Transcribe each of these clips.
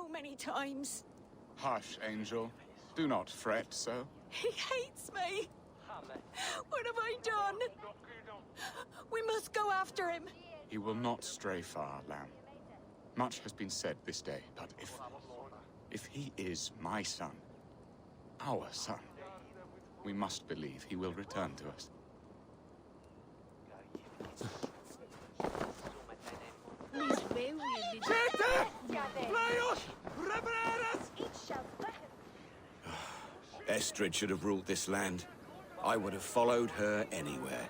so many times. Hush, Angel. Do not fret so. He hates me. What have I done? We must go after him. He will not stray far, Lamb. Much has been said this day, but if he is my son, our son, we must believe he will return to us. Estrid should have ruled this land. I would have followed her anywhere.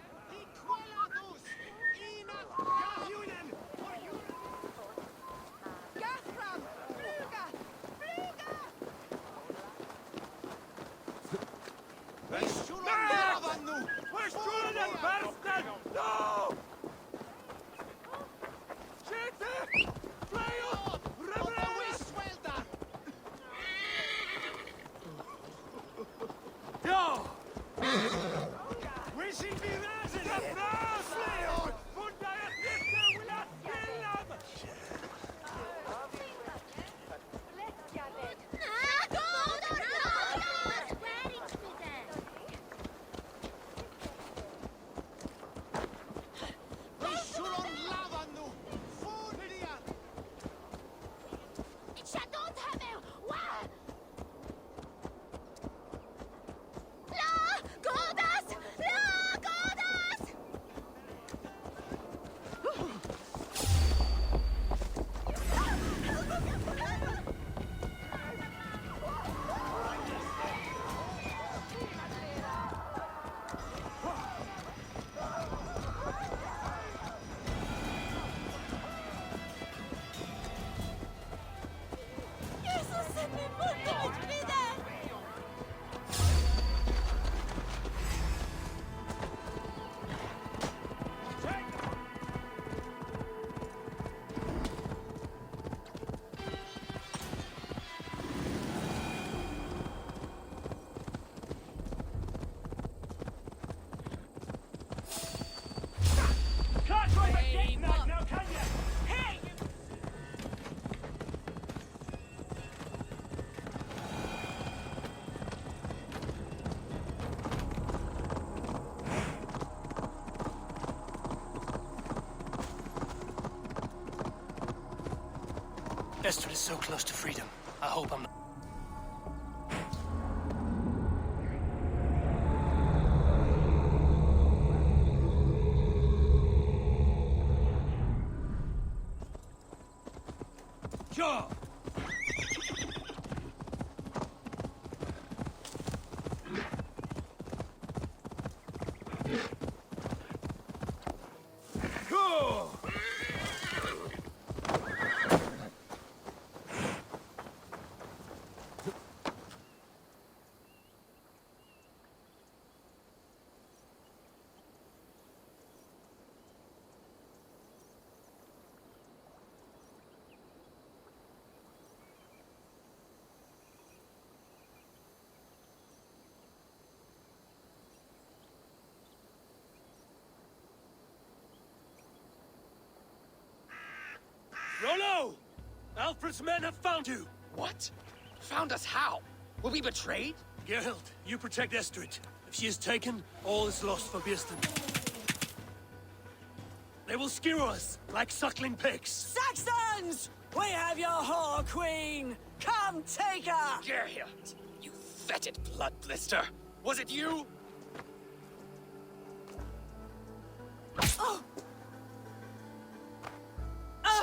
Estrid is so close to freedom. I hope I'm not... Sure! Rollo! Alfred's men have found you! What? Found us how? Were we betrayed? Gerhild, you protect Estrid. If she is taken, all is lost for Birsten. They will skewer us like suckling pigs. Saxons! We have your whore queen! Come take her! Gerhild, you fetid blood blister! Was it you? Oh!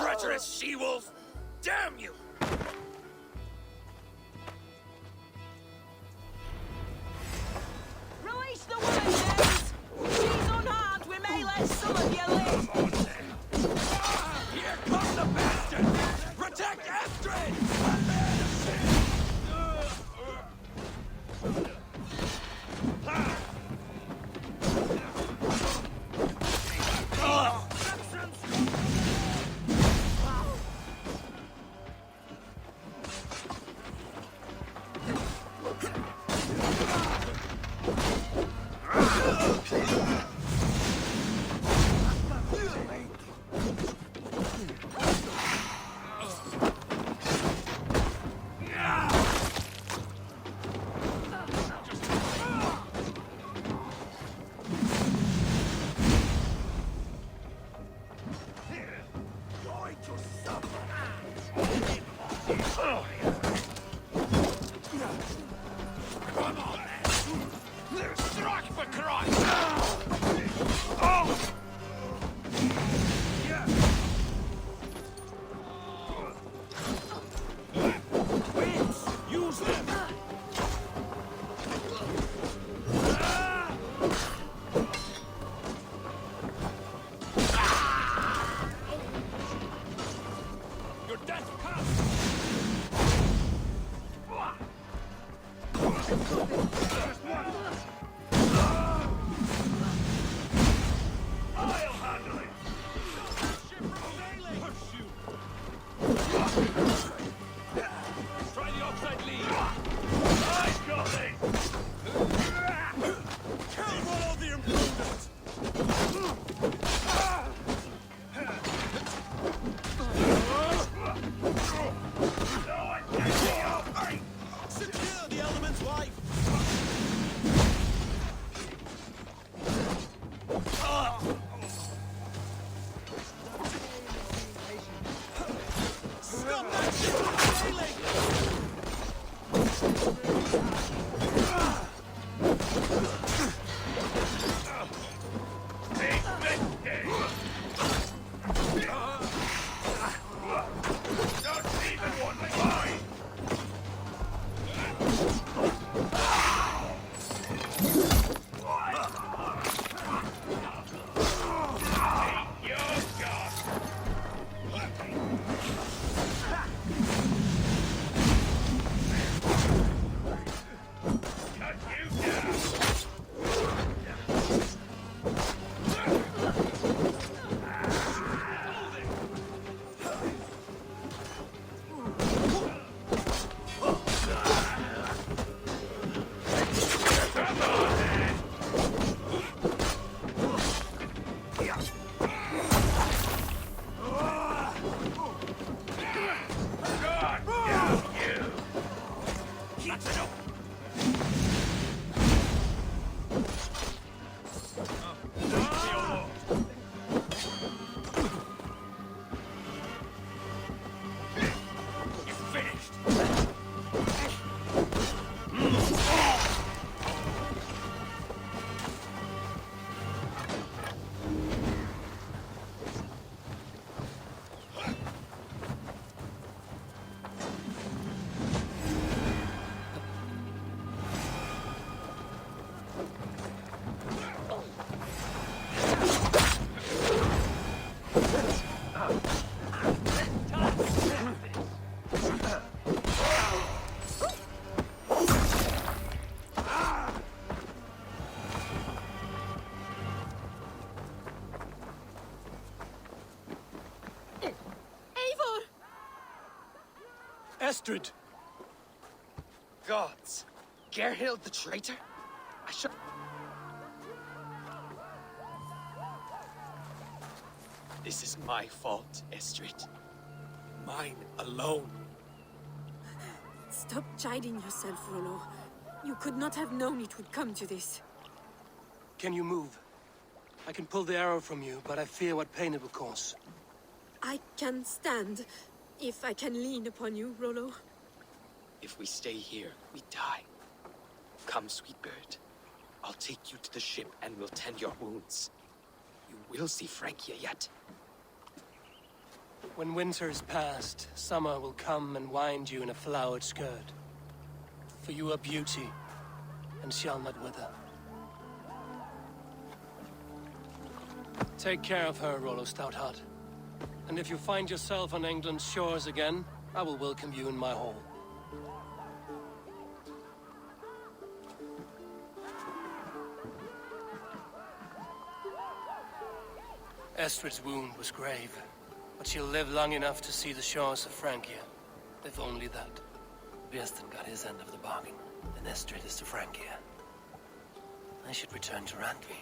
Treacherous she-wolf! Damn you! Release the woman, James! She's unharmed, we may let some of you live! Here comes the bastard! Protect Estrid! Come on, then! Strike for Christ! Oh! Yeah. Winds! Use them! Your death comes! I'll handle it! Try the offside lead! I've got it! Kill all the imprudent! Secure the element's wife! Stop that ship from sailing! Don't even want me mine! Estrid! Gods! Gerhild the traitor? I should... This is my fault, Estrid. Mine alone. Stop chiding yourself, Rollo. You could not have known it would come to this. Can you move? I can pull the arrow from you, but I fear what pain it will cause. I can stand, if I can lean upon you, Rollo. If we stay here, we die. Come, sweet bird. I'll take you to the ship and we'll tend your wounds. You will see Francia yet. When winter is past, summer will come and wind you in a flowered skirt. For you are beauty, and shall not wither. Take care of her, Rollo Stoutheart. And if you find yourself on England's shores again, I will welcome you in my hall. Estrid's wound was grave, but she'll live long enough to see the shores of Francia. If only that. Biestan got his end of the bargain, and Estrid is to Francia. I should return to Randvi.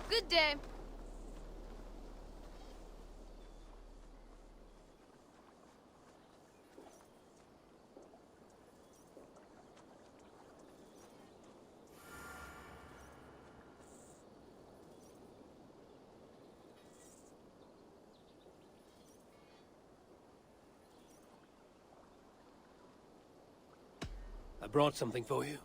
Good day. I brought something for you.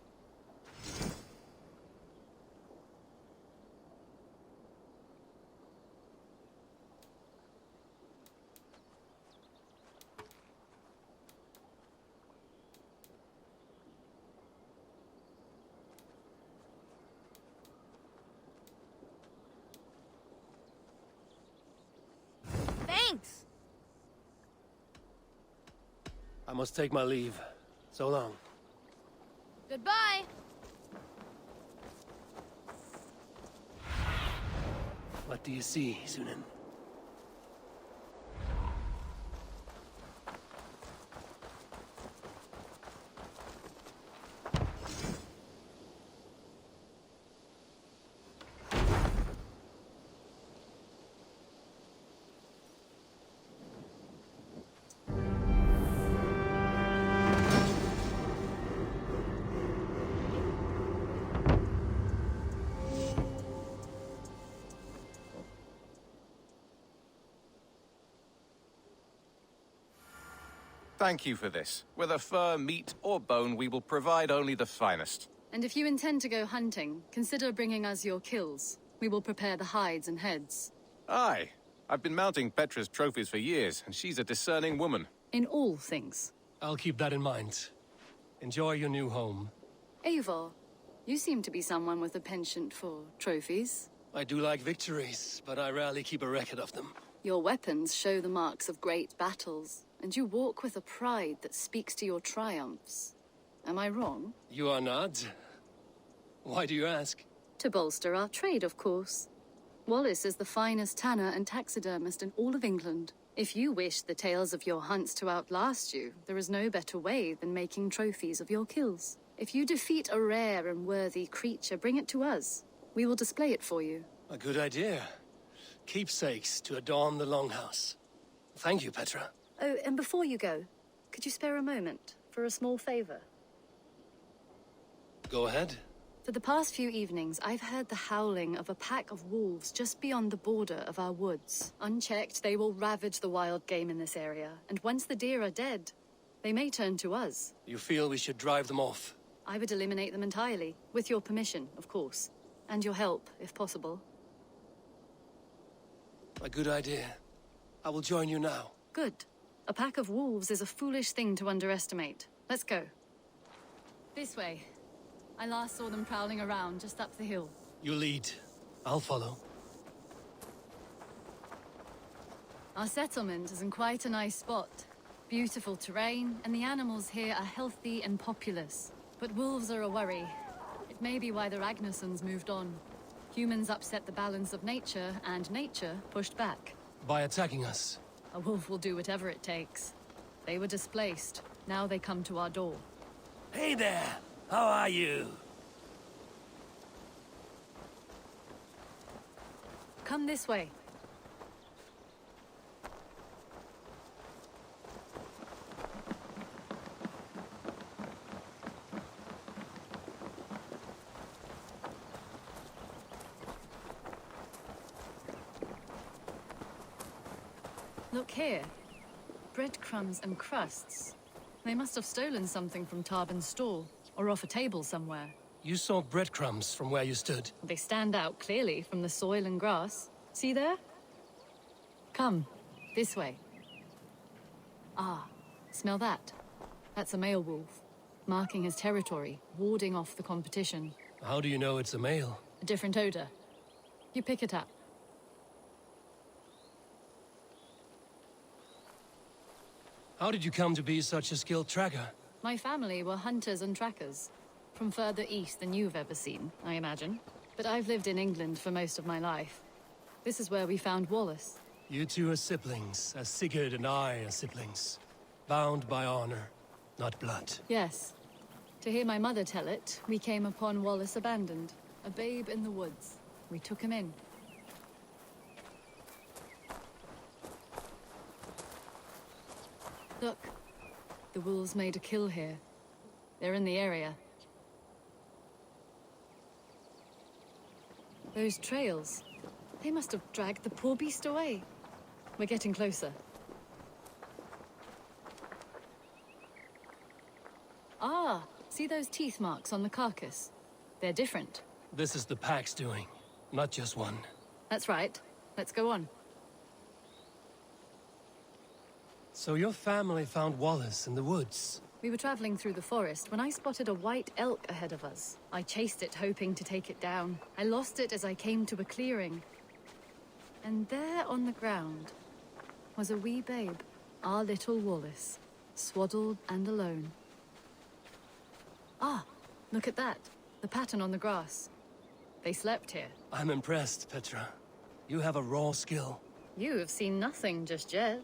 Thanks. I must take my leave. So long. Goodbye. What do you see, Sunan? Thank you for this. Whether fur, meat, or bone, we will provide only the finest. And if you intend to go hunting, consider bringing us your kills. We will prepare the hides and heads. Aye. I've been mounting Petra's trophies for years, and she's a discerning woman. In all things. I'll keep that in mind. Enjoy your new home. Eivor, you seem to be someone with a penchant for trophies. I do like victories, but I rarely keep a record of them. Your weapons show the marks of great battles, and you walk with a pride that speaks to your triumphs. Am I wrong? You are not? Why do you ask? To bolster our trade, of course. Wallace is the finest tanner and taxidermist in all of England. If you wish the tales of your hunts to outlast you, there is no better way than making trophies of your kills. If you defeat a rare and worthy creature, bring it to us. We will display it for you. A good idea. Keepsakes to adorn the longhouse. Thank you, Petra. Oh, and before you go, could you spare a moment for a small favor? Go ahead. For the past few evenings, I've heard the howling of a pack of wolves just beyond the border of our woods. Unchecked, they will ravage the wild game in this area, and once the deer are dead, they may turn to us. You feel we should drive them off? I would eliminate them entirely, with your permission, of course. And your help, if possible. A good idea. I will join you now. Good. A pack of wolves is a foolish thing to underestimate. Let's go. This way. I last saw them prowling around just up the hill. You lead. I'll follow. Our settlement is in quite a nice spot. Beautiful terrain, and the animals here are healthy and populous. But wolves are a worry. It may be why the Ragnarsons moved on. Humans upset the balance of nature, and nature pushed back. By attacking us? A wolf will do whatever it takes. They were displaced. Now they come to our door. Hey there! How are you? Come this way. Look here. Breadcrumbs and crusts. They must have stolen something from Tarbin's stall, or off a table somewhere. You saw breadcrumbs from where you stood. They stand out clearly from the soil and grass. See there? Come, this way. Ah, smell that? That's a male wolf, marking his territory, warding off the competition. How do you know it's a male? A different odor. You pick it up. How did you come to be such a skilled tracker? My family were hunters and trackers. From further east than you've ever seen, I imagine. But I've lived in England for most of my life. This is where we found Wallace. You two are siblings, as Sigurd and I are siblings. Bound by honor, not blood. Yes. To hear my mother tell it, we came upon Wallace abandoned. A babe in the woods. We took him in. Look, the wolves made a kill here. They're in the area. Those trails, they must have dragged the poor beast away. We're getting closer. Ah, see those teeth marks on the carcass? They're different. This is the pack's doing, not just one. That's right. Let's go on. So your family found Wallace in the woods? We were traveling through the forest when I spotted a white elk ahead of us. I chased it, hoping to take it down. I lost it as I came to a clearing. And there on the ground was a wee babe, our little Wallace, swaddled and alone. Ah, look at that. The pattern on the grass. They slept here. I'm impressed, Petra. You have a raw skill. You have seen nothing just yet.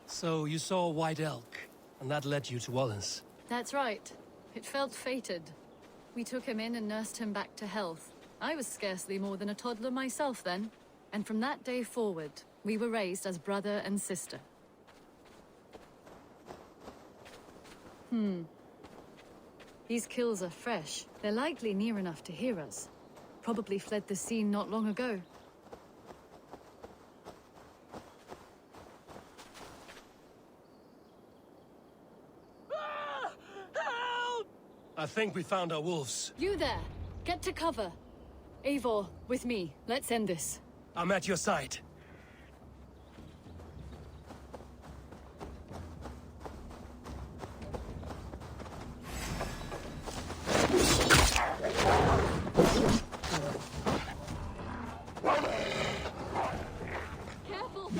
So you saw a white elk, and that led you to Wallace. That's right. It felt fated. We took him in and nursed him back to health. I was scarcely more than a toddler myself then. And from that day forward, we were raised as brother and sister. These kills are fresh. They're likely near enough to hear us. Probably fled the scene not long ago. I think we found our wolves. You there! Get to cover! Eivor, with me. Let's end this. I'm at your side. Careful!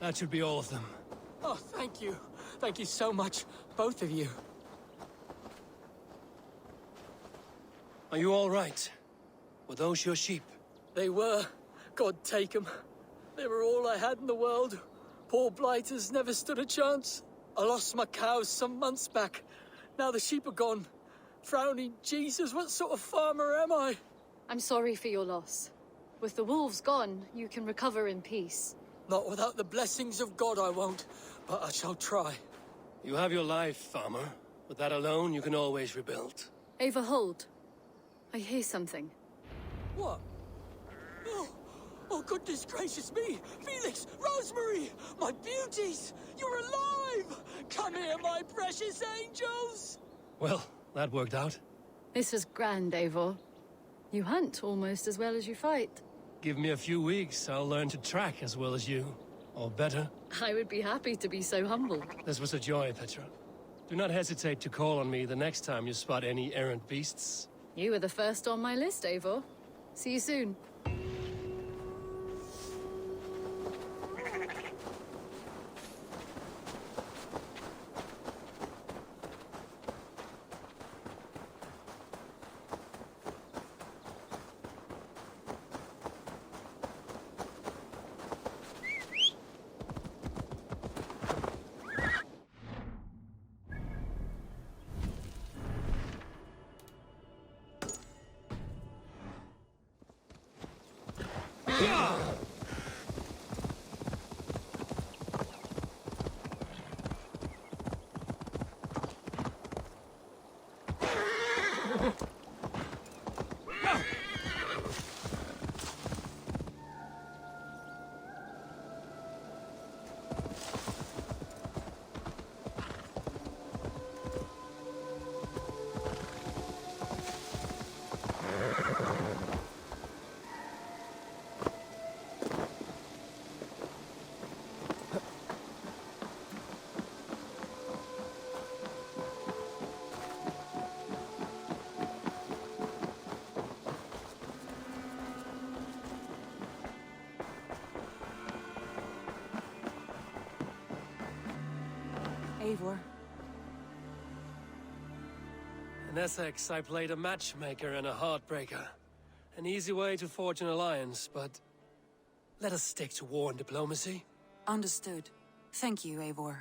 That should be all of them. Oh, thank you. Thank you so much, both of you. Are you all right? Were those your sheep? They were. God take them. They were all I had in the world. Poor blighters never stood a chance. I lost my cows some months back. Now the sheep are gone. Frowning Jesus, what sort of farmer am I? I'm sorry for your loss. With the wolves gone, you can recover in peace. Not without the blessings of God, I won't. But I shall try. You have your life, farmer. With that alone, you can always rebuild. Ava, hold. I hear something. What? Oh, goodness gracious me! Felix, Rosemary, my beauties! You're alive! Come here, my precious angels! Well, that worked out. This was grand, Eivor. You hunt almost as well as you fight. Give me a few weeks, I'll learn to track as well as you. Or better. I would be happy to be so humbled. This was a joy, Petra. Do not hesitate to call on me the next time you spot any errant beasts. You were the first on my list, Eivor. See you soon. Eivor. In Essex, I played a matchmaker and a heartbreaker. An easy way to forge an alliance, but let us stick to war and diplomacy. Understood. Thank you, Eivor.